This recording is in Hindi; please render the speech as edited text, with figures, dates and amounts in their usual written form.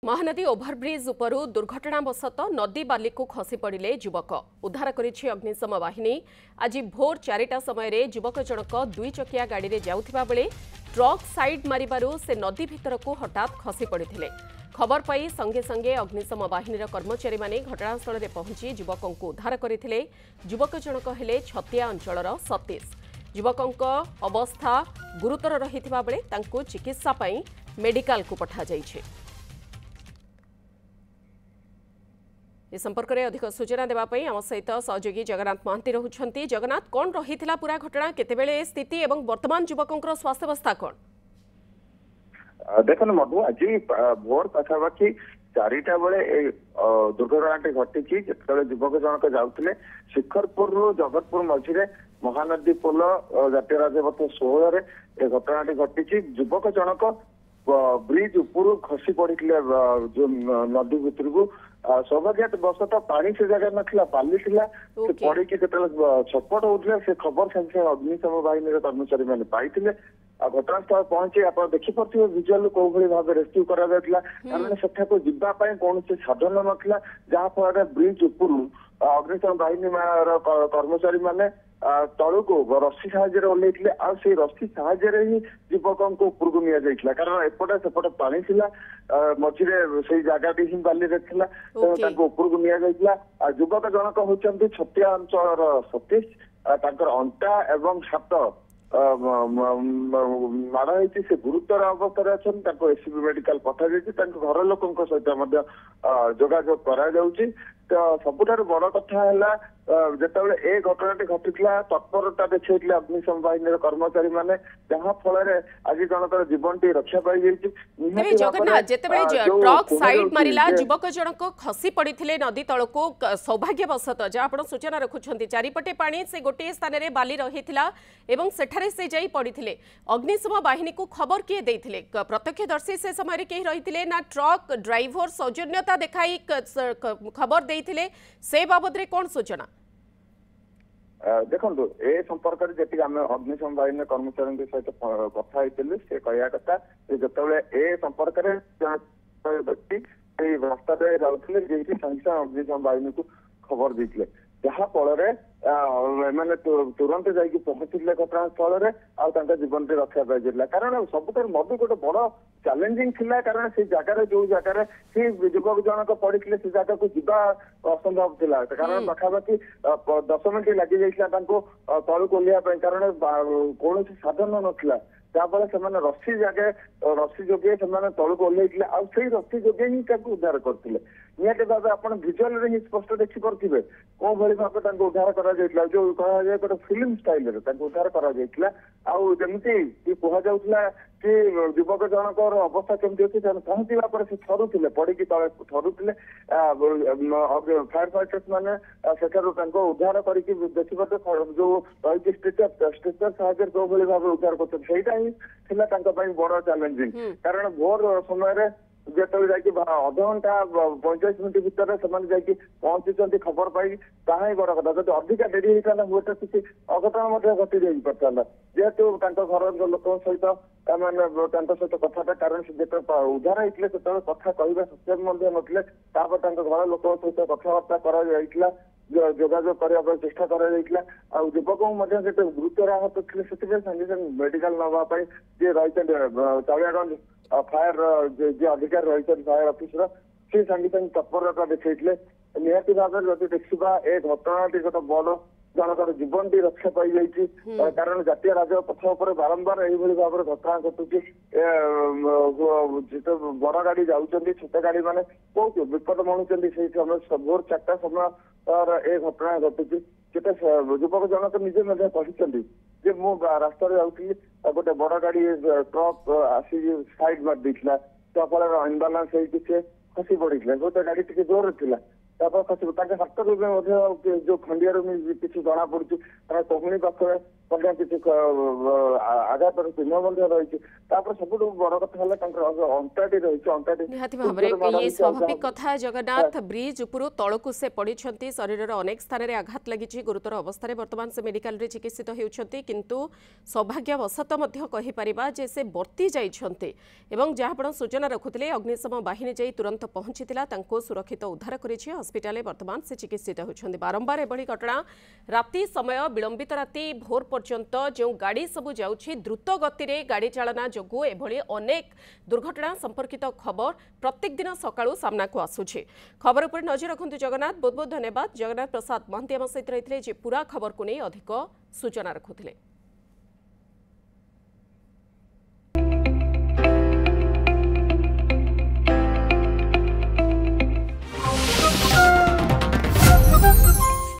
महानदी ओभरब्रिज उपरू दुर्घटनावशत नदी बाली को खसी पड़े युवक उद्धार करिछि अग्निशम बाहिनी। आज भोर 4टा समय युवक जनक दुई चकिया गाड़ी में जाउथिबा बेले ट्रक साइड मारिबारु से नदी भितर को हठात खसी पड़े। खबर पाई संगे संगे अग्निशम बाहिनी कर्मचारी माने घटनास्थल में पहुंची युवकों को उद्धार करथिले। युवक जनक हेले छतिया अंचलर सतीश। युवकों अवस्था गुरुतर रहिथिबा बेले तांको चिकित्सा पाई मेडिकल को पठा जाइछे। इस संपर्क में अधिक सूचना देवाई आम सहित सहयोगी जगन्नाथ महांती रहुछंती। जगन्नाथ, कौन रही पूरा घटना, केतेबेले स्थिति एवं वर्तमान युवकों स्वास्थ्यावस्था कौन? देखो मधु, आज भोर पाखापाखि 4टा बेले दुर्घटना घटी जो युवक जनक जाऊे शिखरपुर जगतपुर मझे महानदी पोल जातीय राजपथ 16 ए घटना घटी। युवक जनक ब्रिज उपरू खसी पड़ी नदी भितर को सौभाग्य बसतः पानी से जगह नाला बाली से पड़ी छटपट होते से खबर साथ अग्निशम बाहिनी कर्मचारी मैंने पाई घटनास्थल पहुंची आप देखिपे विजुअल कौ भाव रेस्क्यू कारण सेठा कौन साधन नाला जहाँफल ब्रिज उपरू अग्निशम बाहिनी कर्मचारी मैंने तलू को रस्सी साहाଯ୍य ओल्लैले आई रस्सी साहाଯ୍य ही युवकों को उपरक नि कारण एपटे सेपटे पानी थिला मझे से जगह ही बाली उपरक नि युवक जनक होती छतिया अंचल सतीश अंटा एवं हाथ माड़ होती से गुरुतर अवस्था अच्छा एससीबी मेडिकल पठा घर लोकों सहित जोगाजोग करा तो सबुठार बड़ कथा है जिते ए घटना घटी तत्परता देखते अग्निशम बाहिनी कर्मचारी मैंने जहाँ फल आज जनकर जीवन टी रक्षा पाई जगन्नाथ जिते ट्रक साइड मारिला युवक जनक खसी पड़े नदी तल को सौभाग्यवशत जहाँ आप सूचना रखुंट चारिपटे पानी से गोटे स्थान में बाली रही सेठारे से जाई पड़े। अग्निशम बाहिनी को खबर किए देथिले? प्रत्यक्षदर्शी से समय कहीं रही ना ट्रक ड्राइवर सौजन्यता देखाई खबर देथिले से बाबद रे कौन सूचना? देखो ए संपर्क में जी आम अग्निशम बाहिनी कर्मचारी सहित कथा होते से कहया कथा जो ए संपर्क में व्यक्ति रास्ता जाते सागे अग्निशम बाहिनी को खबर देते जहाँ फल मैंने तुरंत जाकि पहुंचले घटनास्थल में जीवन रक्षा पाई कारण सब मधु गोटे बड़ चैलेंजिंग थिला कारण से जगार जो जगार से युवक जनक पड़ी से जगह को जीवा असंभव थिला कारण पाखापाखि 10 मिनिट लगी जाइला तलू ओह्लिया कारण कौन साधन नाला जहाँफल से रस्सी जगह रस्सी जोगे तलू ओह्लैले आई रस्सी जोगे ही उद्धार करते निहत भाव आप भिजुआल ही स्पष्ट देखिपे कौ भाई भाव उद्धार कर जो कह गोटे फिल्म स्टाइल उद्धार करमती कहला कि युवक जनक अवस्था केमती अच्छी पहुंचा से थरुले पड़ी तले थरुले फायर फाइटर्स मैंने उद्धार करके देखिपे जो रही स्ट्रेचर साहाଯ୍य कौ भाई भाव उद्धार करते बड़ चैलेंजिंग कारण भोर समय जिते जाकि अधघंटा 45 मिनिट भितर से पहुंची खबर पाई ताही बड़ कथा जब अधिका डेरी होता हुए तो किसी अघटन घटी जाई पारता जेहेतु घर लोक सहित सहित कथा कारण से जो उद्धार होते से कथा कहवा सक्षम नथिले घर लोक सहित कथबार्ता कर जोगाजोग करने चेष्टा युवकों गुरुतर आहत थे से सागे मेडिकल नापी जी रही चालियागंज फायर जी अधिकारी रही फायर अफिसर सी सागे तत्परता देखते निहती भाव जब देखा ए घटना गोटे बड़ जनकर जीवन टी रक्षा पाई जाइए कारण जातीय राजपथ उपर बारंबार यही भाव घटना घटुची बड़ गाड़ी जाऊँच छोट गाड़ी मैंने बहुत विपद मणुंट से समय भोर 4टा समय ए घटना घटुची जिते युवक जनक निजे कहते मु रास्ता जाऊँगी गोटे बड़ गाड़ी ट्रक आसी साइड मार देता जहाँफल इनबालांस होती खसी पड़ी गोटे गाड़ी टी जोर थी खसी हाथ जो खंडिया किसी जना पड़ी कोहणी पाखे କିଛି ଆଘାତର ଚିହ୍ନ ମଧ୍ୟ ରହିଛି। ତାପରେ ସବୁଠୁ ବଡ କଥା ହେଲା ତାଙ୍କର ଅଣ୍ଟାଟି ରହିଛି, ଅଣ୍ଟାଟି ନିହାତି ଭାବରେ ये स्वाभाविक कथा। जगन्नाथ ब्रिज उपरू तलकू से पड़िछंती, शरीरर अनेक स्थान में आघात लगी, गुरुतर अवस्था वर्तमान से मेडिकल रे चिकित्सित होउछंती, किंतु सौभाग्यवशत मध्य कहि परिबा जे से वर्ती जाइछंती एवं जहाँ आपण सूचना रखुथिले अग्निशम बाहिनी जाई तुरंत पहुंचीतिला, तांको सुरक्षित उद्धार करिछि, हॉस्पिटल वर्तमान से चिकित्सित होउछंती। बारंबार एभली घटना राति समय विलंबित राति भोर पर्यंत जो गाड़ी सबु जाउछि द्रुत गति रे गाड़ी चालना जोगु एभली अनेक दुर्घटना संपर्कित खबर प्रत्येक दिन सकाळु सामना को आसुछि। खबर पर नजर रखंतु जगन्नाथ। बहुत बहुत धन्यवाद। जगन्नाथ प्रसाद महंती आम सहित रहिथिले जे पूरा खबर को नहीं अधिक सूचना रखुथिले।